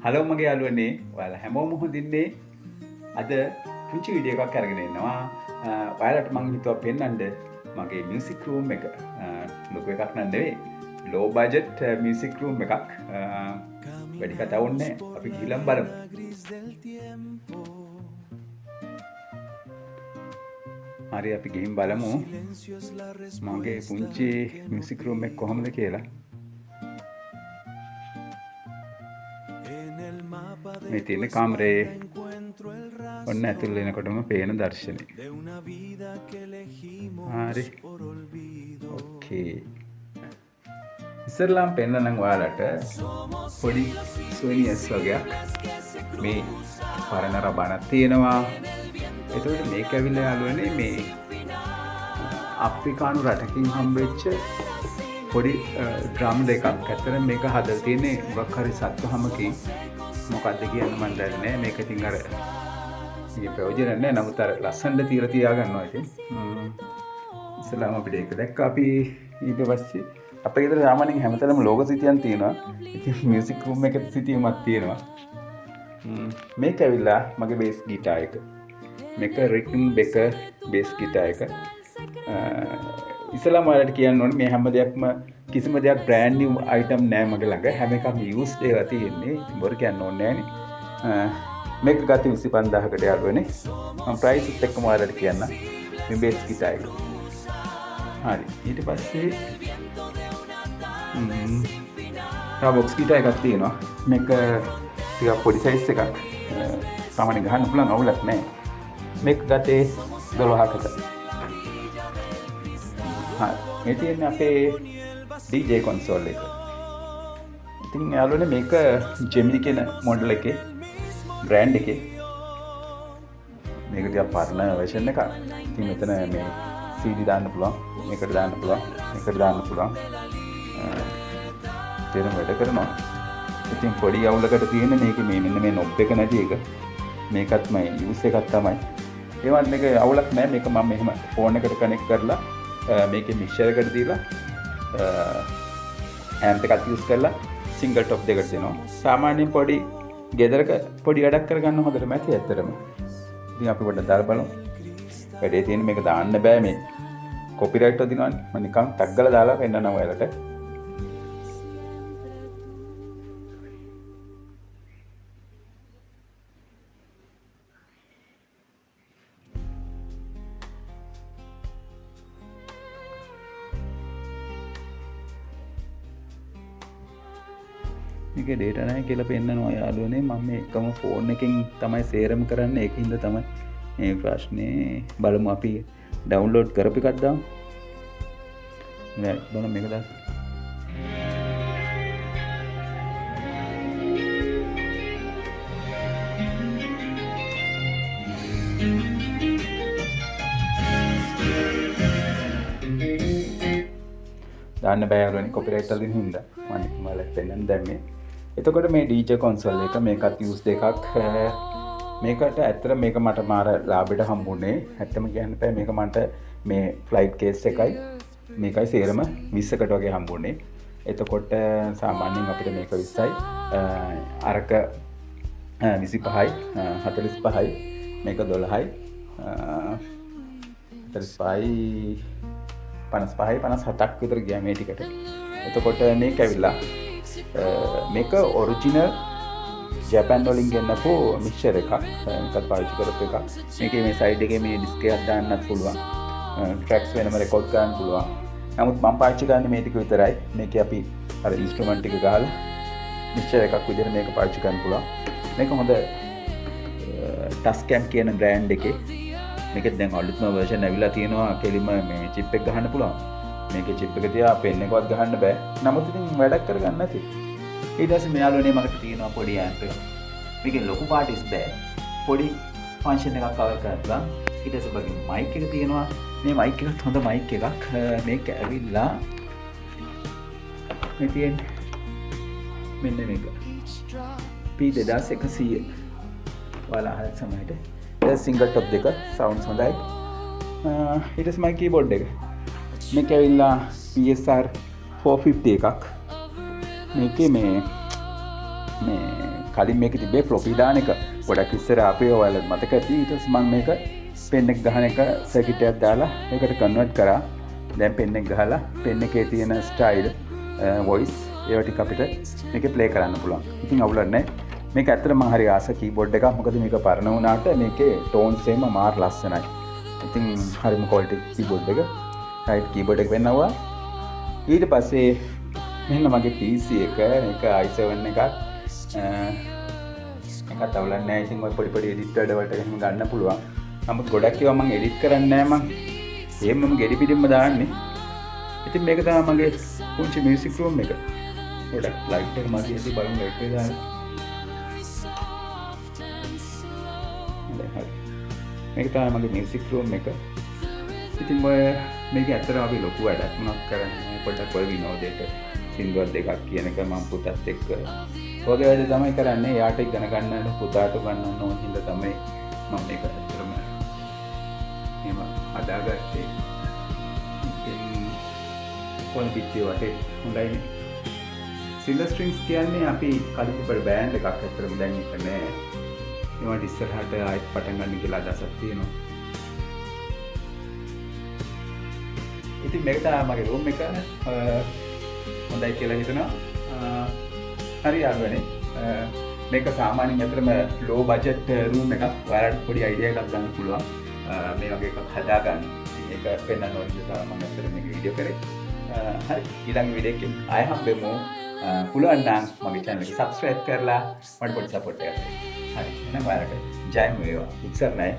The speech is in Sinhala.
හලෝ මගේ යාළුවනේ ඔයාලා හැමෝම හොඳින්නේ අද පුංචි වීඩියෝ එකක් අරගෙන එනවා ඔයාලට මම හිතුවා පෙන්නන්න මගේ මියුසික් රූම් එක ලොකු එකක් නන් නෙවෙයි ලෝ බජට් මියුසික් රූම් එකක් වැඩි කතා වුන්නේ අපි ගිහලා බලමු හරි අපි ගිහින් බලමු මගේ පුංචි මියුසික් රූම් එක කොහොමද කියලා මේ තියෙන කාමරේ ඔන්න ඇතුල් වෙනකොටම පේන දර්ශනය. හරි. ඕකේ. ඉස්සරලාම් පෙන්නනම් ඔයාලට පොඩි සොනියස් වගේක් මේ පරණ රබානක් තියෙනවා. එතකොට මේක ඇවිල්ලා යාළුවනේ මේ අප්‍රිකානු රටකින් හම්බෙච්ච පොඩි ඩ්‍රම් දෙකක්. ඇත්තට මේක හදලා තියෙන්නේ මොකක් හරි සත්වහමකින් මොකක්ද කියන්න මන් දන්නේ නැහැ. මේක ඉතින් අර මේ ප්‍රයෝජන නැහැ. නමුත් අර ලස්සනට තියලා තියා ගන්නවා ඉතින්. ඉස්සලාම අපිට ඒක දැක්ක අපි ඊට පස්සේ අපේ ගෙදර සාමාන්‍යයෙන් හැමතැනම ලෝගෝ සිතියන් තියෙනවා. ඉතින් මියුසික් රූම් එකේ සිතියමක් තියෙනවා. මේක ඇවිල්ලා මගේ බේස් ගිටාර් එක. මේක රිකන්බෙකර් බේස් ගිටාර් එක. ඉස්සලාම වලට කියන්න ඕනේ මේ හැම දෙයක්ම කිසිම දෙයක් බ්‍රෑන්ඩ් නිව් අයිටම් නෑ මගේ ළඟ. හැම එකක්ම යූස්ඩ් ඒවා තියෙන්නේ. බොර කියන්න ඕනේ නෑනේ. මේක ගත්තේ 25000කට යාළුවනේ. මම ප්‍රයිස් එකත් එක්කම ඔයාලට කියන්න. මේ බේස් ගිටාර් එක. හරි. ඊට පස්සේ තව බොක්ස් ගිටාර් එකක් තියෙනවා. මේක ටිකක් පොඩි සයිස් එකක්. සාමාන්‍යයෙන් ගහන්න පුළුවන් අවුලක් නෑ. මේක ගත්තේ 12කට. හරි. මේ තියෙන්නේ අපේ DJ console එක. ඉතින් යාළුවනේ මේක Gemini කියන මොඩල් එකේ බ්‍රෑන්ඩ් එකේ මේක ටිකක් පරණ version එකක්. ඉතින් මෙතන මේ CD දාන්න පුළුවන්, මේකට දාන්න පුළුවන්, මේකට දාන්න පුළුවන්. තේරෙම වැඩ කරනවා. ඉතින් පොඩි අවුලකට තියෙන මේක මේ මෙන්න මේ knob එක නැති එක. මේකත් මම use එකක් තමයි. ඒවත් මේක අවුලක් නැහැ. මේක මම මෙහෙම ෆෝන් එකට කනෙක්ට් කරලා මේකේ මික්සර් එකට දීලා ඇම්ප් එකක් යූස් කරලා සිංගල් টොප් දෙකට දෙනවා. සාමාන්‍යයෙන් පොඩි ගෙදරක පොඩි වැඩක් කරගන්න හොඳටම ඇති ඇත්තටම. ඉතින් අපි පොඩ්ඩක් දාලා බලමු. වැඩේ තියෙන මේක දාන්න බෑ මේ කොපිරයිට් වදිනවනේ. මම නිකන් ටග් ගාලා දාලා පෙන්නනවා ඔයාලට. මේකේ data නැහැ කියලා පෙන්නනවා යාළුවනේ. මම මේ එකම ෆෝන් එකෙන් තමයි සේරම කරන්නේ. ඒකින්ද තමයි මේ ප්‍රශ්නේ. බලමු අපි ඩවුන්ලෝඩ් කරපු එකක් දාමු. නෑ බලමු මේක දාන්න. දාන්න බෑ යාළුවනේ කොපිරයිට් වලින් හින්දා. මම ඔයාලට පෙන්නන්න දැම්මේ. එතකොට මේ DJ console එක මේකත් use දෙකක්. මේකට ඇත්තට මේක මට මාර ලාභයට හම්බුනේ. ඇත්තම කියන්න බෑ මේක මට මේ flight case එකයි මේකයි සේරම 20කට වගේ හම්බුනේ. එතකොට සාමාන්‍යයෙන් අපිට මේක 20යි අරක 25යි 45යි මේක 12යි 45යි 55යි 57ක් විතර ගියා මේ ටිකට. එතකොට මේක ඇවිල්ලා මේක ඔරිජිනල් ජපාන් වලින් ගෙන්නපු මික්සර් එකක්. මේකත් පාවිච්චි කරපු එකක්. මේකේ මේ සයිඩ් එකේ මේ ඩිස්ක් එකක් දාන්නත් පුළුවන්. ට්‍රැක්ස් වෙනම රෙකෝඩ් කරන්න පුළුවන්. නමුත් මම පාවිච්චි කරන්නේ මේ ටික විතරයි. මේකේ අපි අර ඉන්ස්ට්‍රුමන්ට් ටික ගහලා මික්සර් එකක් විදිහට මේක පාවිච්චි කරන්න පුළුවන්. මේක හොඳ Tascam කියන බ්‍රෑන්ඩ් එකේ. මේකෙත් දැන් අලුත්ම version ඇවිල්ලා තියෙනවා. කෙලිම මේ chip එක ගහන්න පුළුවන්. මේකේ chip එක තියා පෙන් එකවත් ගහන්න බෑ. නමුත් ඉතින් වැඩක් කරගන්න නැති. ඊට පස්සේ මෙයාළුවනේ මකට තියෙනවා පොඩි amp එකක්. මේකේ ලොකු පාටිස් බෑ. පොඩි ෆන්ක්ෂන් එකක් කවර් කරලා ඊට පස්සේ බගේ මයික් එක තියෙනවා. මේ මයික් එකත් හොඳ මයික් එකක්. මේක ඇවිල්ලා මේ තියෙන්නේ මෙන්න මේක. P2100 ඔයාලා අහලා සමහරට සිංගල් টොප් දෙක සවුන්ඩ්ස් හොඳයි. ඊට පස්සේ මයි කීබෝඩ් එක. මේක ඇවිල්ලා PSR 450 එකක්. මේකේ මේ කලින් මේක තිබේ ෆ්ලොපි දාන එක. ගොඩක් ඉස්සර අපේ ඔයාලට මතක ඇති. ඊට පස්සේ මම මේක පෙන් එක ගහන එක සර්කිට් එකක් දාලා මේකට කන්වර්ට් කරා. දැන් පෙන් එක ගහලා පෙන් එකේ තියෙන ස්ටයිල් වොයිස් ඒවා ටික අපිට මේකේ ප්ලේ කරන්න පුළුවන්. ඉතින් අවුලක් නැහැ. මේක ඇත්තටම මම හරි ආස කීබෝඩ් එකක්. මොකද මේක පරණ වුණාට මේකේ ටෝන්ස් එකම මාර ලස්සනයි. ඉතින් හරිම ක්වොලිටි කීබෝඩ් එක. රයිට් කීබෝඩ් එක වෙන්නවා. ඊට පස්සේ මෙන්න මගේ PC එක මේක i7 එකක්. එකක් අවුලක් නැහැ. ඉතින් ඔය පොඩි පොඩි එඩිට් වැඩ වලට එහෙම ගන්න පුළුවන්. නමුත් ගොඩක් ඒවා මම එඩිට් කරන්නේ නැහැ මම. එහෙමම ගෙඩි පිටින්ම දාන්නේ. ඉතින් මේක තමයි මගේ පුංචි මියුසික් රූම් එක. ගොඩක් ලයිට් එක මගේ ඇති බලමු ලයිට් එක දාන්න. මේක තමයි මගේ මියුසික් රූම් එක. ඉතින් ඔය මේක ඇත්තටම අපි ලොකු වැඩක් මොනක් කරන්නේ පොඩ්ඩක් ඔය විනෝදයට සින්දුවක් දෙකක් කියන එක මම පුතත් එක්ක ඔයගේ වැඩ තමයි කරන්නේ. යාට ඉගෙන ගන්නට පුතාට ගන්නන්න ඕන හින්දා තමයි මම මේක ඇත්තටම එහෙම හදාගත්තේ. ඉතින් කොන් පිටිය වටේ හොඳයිනේ. සිල්වර් ස්ට්‍රින්ග්ස් කියන්නේ අපි කලින් තිබ්බ බෑන්ඩ් එකක් ඇත්තටම දැන් එක නෑ. ඒවට ඉස්සරහට ආයෙත් පටන් ගන්න කියලා අදහසක් තියෙනවා. ඉතින් මේක තමයි මගේ රූම් එක. හොඳයි කියලා හිතනවා. හරි යාළුවනේ. මේක සාමාන්‍යයෙන් අතරම ලෝ බජට් රූම් එකක්. ඔයාලට පොඩි අයිඩියා එකක් ගන්න පුළුවන්. මේ වගේ එකක් හදාගන්න. ඉතින් ඒක පෙන්වන්න ඕනේ නිසා මම අතට මේක වීඩියෝ කරේ. හරි ඊළඟ වීඩියෝ එකකින් ආයෙ හම්බෙමු. පුළුවන් නම් මගේ channel එක subscribe කරලා මට පොඩි support එකක් දෙන්න. හරි එහෙනම් ඔයාලට ජයම වේවා. ඉක්සර් නෑ.